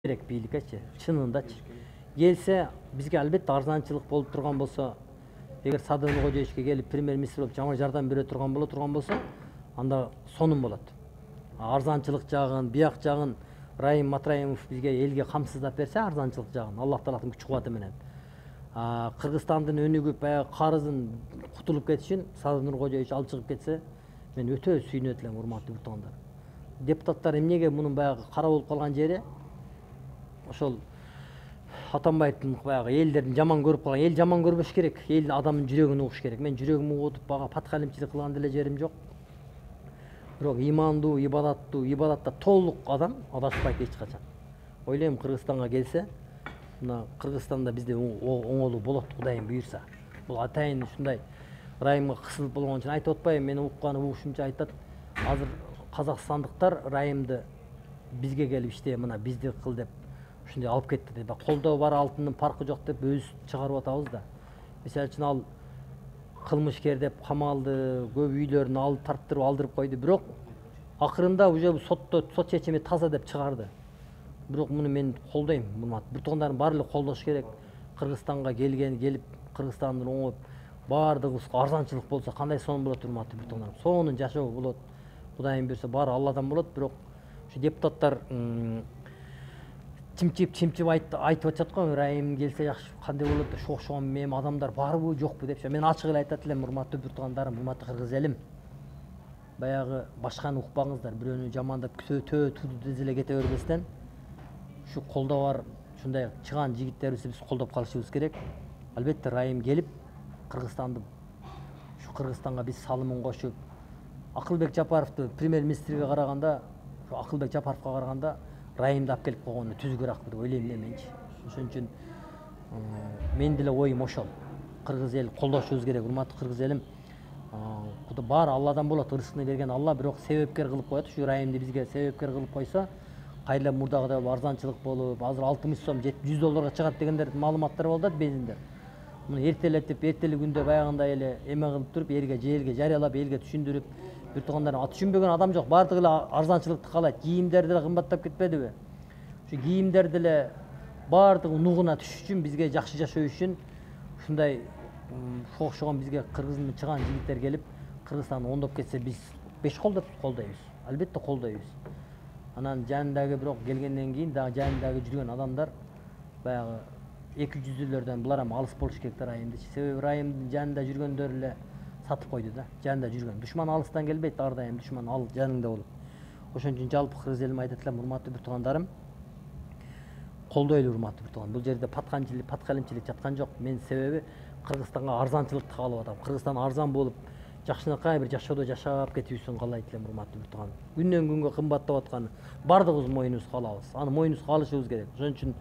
керек бийликечи, чынындачы. Келсе, бизге албетте арзанчылык болуп турган болсо, эгер Садыр Нуркожоевичке келип премьер-министр болуп жаңы жардам бере турган болсо, анда сонун болот. Арзанчылык жагын, бияк жагын Райым Матраимов бизге элге камсыздап берсе, арзанчылык жагын Аллах Тааланын күч кубаты менен. Кыргызстандын өнүгүп, баягы карызын кутулуп кетишин Садыр Нуркожоевич алып чыгып кетсе, мен өтө сүйүнөт элем, урматтуу биртугандар. Депутаттар эмнеге мунун баягы кара болуп калган жери ошол Атамбаевдин баягы элдердин жаман көрүп калган, эл жаман көрбөш керек, эл адамдын жүрөгүн угуш керек. Мен жүрөгүмү угутуп бага паткалимчилик кылган деле жерим жок. Бирок имандуу, ибадатта толук адам адашпайт эч качан. Ойлойм Кыргызстанга келсе, мына Кыргызстанда бизде оңолуу болот, Кудайым буйрса. Бул атайын ушундай Райымга кысылып болгон үчүн айтып атпайбы, мен угушумча айтат. Азыр казакстандыктар Райымды бизге келип иште, мына бизди кыл деп ушундай алып кетти деп. Колдоо бар, алтындын паркы жок деп өз чыгарып атабыз да. Мисалы үчүн ал кылмышкер деп камалды, көп үйлөрүн алып тарттырып алдырып койду. Бирок акырында уже сот чечими таза деп чыгарды. Бирок муну мен колдойм. Биртугандардын баары эле колдош керек. Кыргызстанга келип Кыргызстандын оңоп баардыгыбыз арзанчылык болсо кандай сонун болот, урматтуу биртугандар. Сонун жашоо болот. Кудайым берсе баары Алладан болот. Бирок ушу депутаттар чимчип айтып атат го, Райым келсе жакшы кандай болот деп, окшогон мен адамдар барбы жокпу депчи. Мен ачык эле айтат элем, урматтуу биртугандарым, урматтуу кыргыз элим. Баягы башканы укпаңыздар, бирөөнү жамандап төө туду дез эле кете бербестен, ушу колдоо бар ушундай чыган жигиттерибизди биз колдоп калышыбыз керек. Албетте Райым келип Кыргызстанды, ушу Кыргызстанга биз салымын кошуп, Акылбек Жапаровду премьер-министрге караганда, Акылбек Жапаровго караганда Райымды алып келип койгону түзүгүрак деп ойлойм менчи. Ошон үчүн мен деле оюм ошол. Кыргыз эл колдошубуз керек, урматтуу кыргыз элим. Бул баары Алладан болот, ырыскыны берген Алла, бирок себепкер кылып коет. Ушу Райымды бизге себепкер кылып койсо, кайра мурдагыдай арзанчылык болуп, азыр 60 сом, 100 долларга чыгат дегендер маалыматтар болот бензиндер. Муну эртелетип, эртели күндө баягындай эле эме кылып туруп, элге жарыялап, элге түшүндүрүп, биртугандар түшүнбөгөн адам жок. Баардыгы эле арзанчылыкты каалайт. Кийимдер деле кымбаттап кетпедиби? Ушу кийимдер деле баардыгы нугуна түшүш үчүн, бизге жакшы жашоо үчүн ушундай окшогон бизге кыргыздын чыган жигиттер келип, Кыргызстанды оңдоп кетсе, биз 5 колдоп колдойбуз. Албетте колдойбуз. Анан жанындагы бирок келгенден кийин дагы жанындагы жүргөн адамдар баягы 200-лөрдөн булар эми алыс болуш керек да Райымдычы. Себеби Райымдын жанында жүргөндөр эле сатып койду да. Жанында жүргөн. Душман алыстан келбейт, ар дайым душман ал жаныңда болот. Ошон үчүн жалпы кыргыз элиме айтат элем, урматтуу биртугандарым, колдойлу урматтуу биртуган. Бул жерде паткалимчилик жаткан жок. Мен себеби Кыргызстанга арзанчылыкты каалап атам. Кыргызстан арзан болуп, жакшынакай бир жашоодо жашап кетүүсүн каалайт элем, урматтуу биртуган. Күндөн күнгө кымбаттап атканы бардыгыбыз мойнубузга алабыз. Аны мойнубузга алышыбыз керек. Ошон үчүн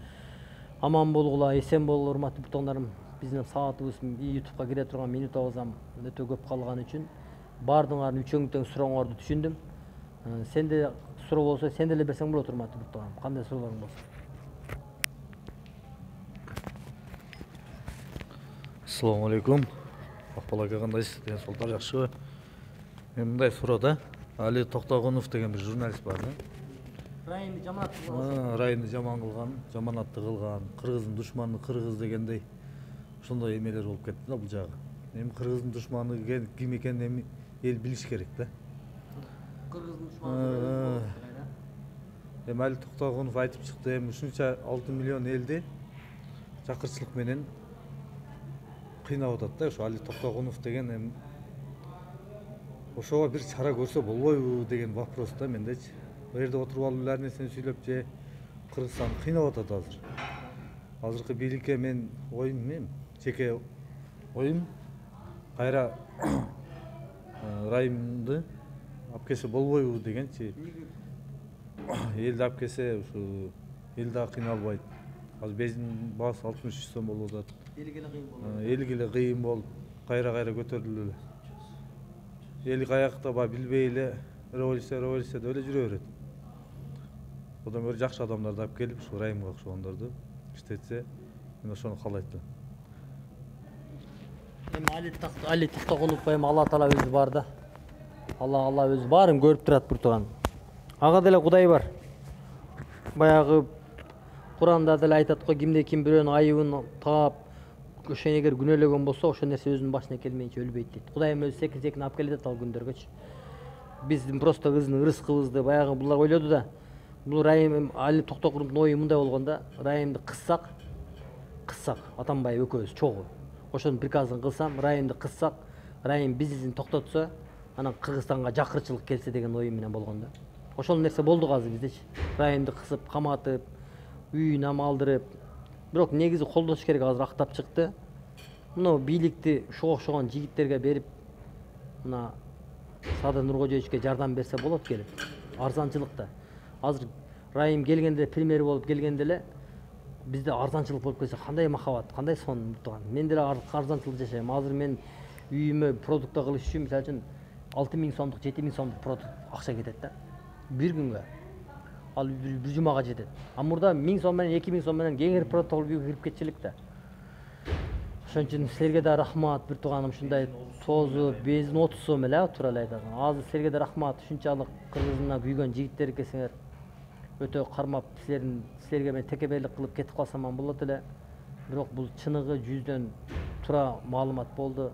аман болгула, эсен болгула, урматтуу биртугандарым. Биздин саатыбыз YouTubeга кире турган минутубуз өтө көп калган үчүн баардыгыңардын үчөң тең сурооңорду түшүндүм. Сенде суроо болсо, сен деле берсең болот, урматтуу биртугандарым. Кандай суроолоруң болсо? Ассаламу алейкум. Акбал ака кандайсыз? Ден соолдар жакшыбы? Мен мындай суроо да. Али Токтогунов деген бир журналист бар да. Райымды жаман кылган. Райымды жаман кылган, жаманатты кылган, кыргыздын душманы кыргыз дегендей ошондой эмелер болуп кетти да бул жагы. Эми кыргыздын душманы ким экенин эми эл билиш керек да. Кыргыздын душманы. Эми Али Токтогунов айтып чыкты, эми ушунча 6 миллион элди чакырчылык менен кыйнап атат да. Ошо Али Токтогунов деген эми ошого бир чара көрсө болбойбу деген вопрос да мендечи. Бул жерде отуруп алып эле ар нерсени сүйлөп же Кыргызстанды кыйнап атат азыр. Азыркы бийликке мен оюм, жеке оюм, кайра Райымды алып келсе болбойбу дегенчи. Элди алып келсе ушу эл дагы кыйналбайт. Азыр бензин баасы 63 сом болуп атат. Элге эле кыйын болот. Элге эле кыйын болуп, кайра көтөрүлүп эле. Эл каякта ба билбей эле революция деп эле жүрө берет. Одан көрө жакшы адамдарды алып келип, ушу Райымга окшогондорду иштетсе, мен ошону каалайт да. Эми Али Токтогунов эми Алла Таала өзү бар да. Алла өзү баарын көрүп турат биртуган. Ага деле Кудай бар. Баягы Куранда деле айтат го, кимде ким бирөөнүн айыбын таап ошону эгер күнөөлөгөн болсо, ошол нерсе өзүнүн башына келмейинче өлбөйт дейт. Кудайым өзү секин алып келет ал күндөргөчү. Биздин просто кыздын ырыскыбызды баягы булар ойлоду да. Бул Райым Али Токтогулдун ою мындай болгон да, Райымды кыссак, Атамбаев экөөбүз чогуу. Ошонун приказын кылсам, Райымды кыссак, Райым биздин токтотсо, анан Кыргызстанга жакырчылык келсе деген ой менен болгон да. Ошол нерсе болду азыр биздечи. Райымды кысып, каматып, үйүнө алдырып. Бирок негизи колдош керек, азыр актап чыкты. Мына бийликти ушуга окшогон жигиттерге берип, мына Садыр Нуркожоевичке жардам берсе болот келип. Арзанчылыкта. Азыр Райым келгенде, премьер болуп келгенде эле бизде арзанчылык болуп келсе, кандай махабат, кандай сон турган. Мен деле арзанчылык жашайм. Азыр мен үйүмө продукта кылыш үчүн, мисалы үчүн 6000 сомдук, 7000 сомдук продукт акча кетет да. Бир күнгө. Ал бир жумага жетет. А мурда 1000 сом менен 2000 сом менен кеңир продукт алып кирип кетчилик да. Ошон үчүн силерге да рахмат, бир тууганым, ушундай тозу, бензин 30 сом эле тура эле айтасың. Азыр силерге да рахмат, ушунчалык кыргызына күйгөн жигиттер экенсиңер. Өтө кармап, силерге мен текеберлик кылып кетип калсам болот эле. Бирок бул чыныгы жүздөн тура маалымат болду.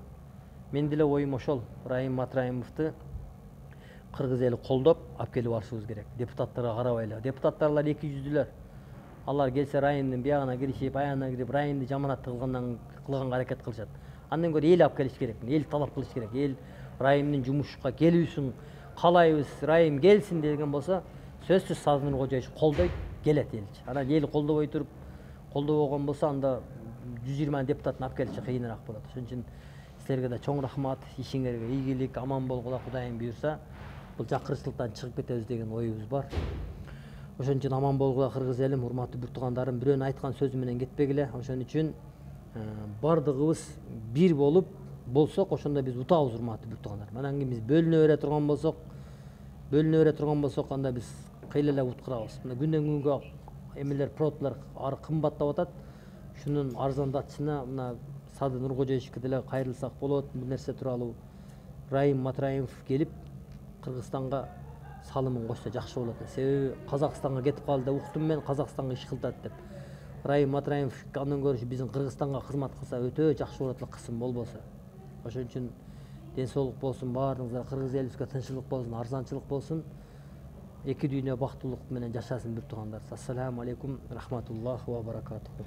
Мен деле оюм ошол, Райым Матраимовду кыргыз эли колдоп алып келип алышыбыз керек. Депутаттарга карабайлы. Депутаттарлар эки жүздүлөр. Алар келсе Райымдын биягына киришип, аягына кирип, Райымды жаманат кылганга аракет кылышат. Андан көрө эл алып келиш керек, эл талап кылыш керек. Эл Райымдын жумушка келүүсүн каалайбыз, Райым келсин деген болсо, сөзсүз Садыр Нуркожоевич колдойт, келет элчи. Анан эл колдобой туруп, колдобогон болсо, анда 120 депутатын алып келиши кыйыныраак болот. Ошон үчүн силерге да чоң рахмат, ишиңерге ийгилик, аман болгула, Кудайым буйрса, бул жакырчылыктан чыгып кетебиз деген оюбуз бар. Ошон үчүн аман болгула кыргыз элим, урматтуу бир туугандарым, бирөөнүн айткан сөзү менен кетпегиле. Ошон үчүн бардыгыбыз бир болсок, ошондо биз утабыз, урматтуу бир туугандар. Анан кийин биз бөлүнө бере турган болсок, анда биз кыйла эле уткурабыз. Мына күндөн күнгө эмелер, продуктлар ары кымбаттап атат. Шунун арзандатчысына мына Садыр Нуркожоевичке деле кайрылсак болот. Бул нерсе тууралуу Райым Матраимов келип Кыргызстанга салымын кошсо жакшы болот. Себеби Казакстанга кетип калды деп уктум мен, Казакстанга иш кылтат деп. Райым Матраимов андан көрүшү биздин Кыргызстанга кызмат кылса өтө жакшы болот эле, кысым болбосо. Ошон үчүн ден соолук болсун баарыңызга, кыргыз элибизге тынччылык болсун, арзанчылык болсун. Эки дүйнө бактылык менен жашасын бир туугандар. Ассаламу алейкум, рахматуллахи ва баракатуху.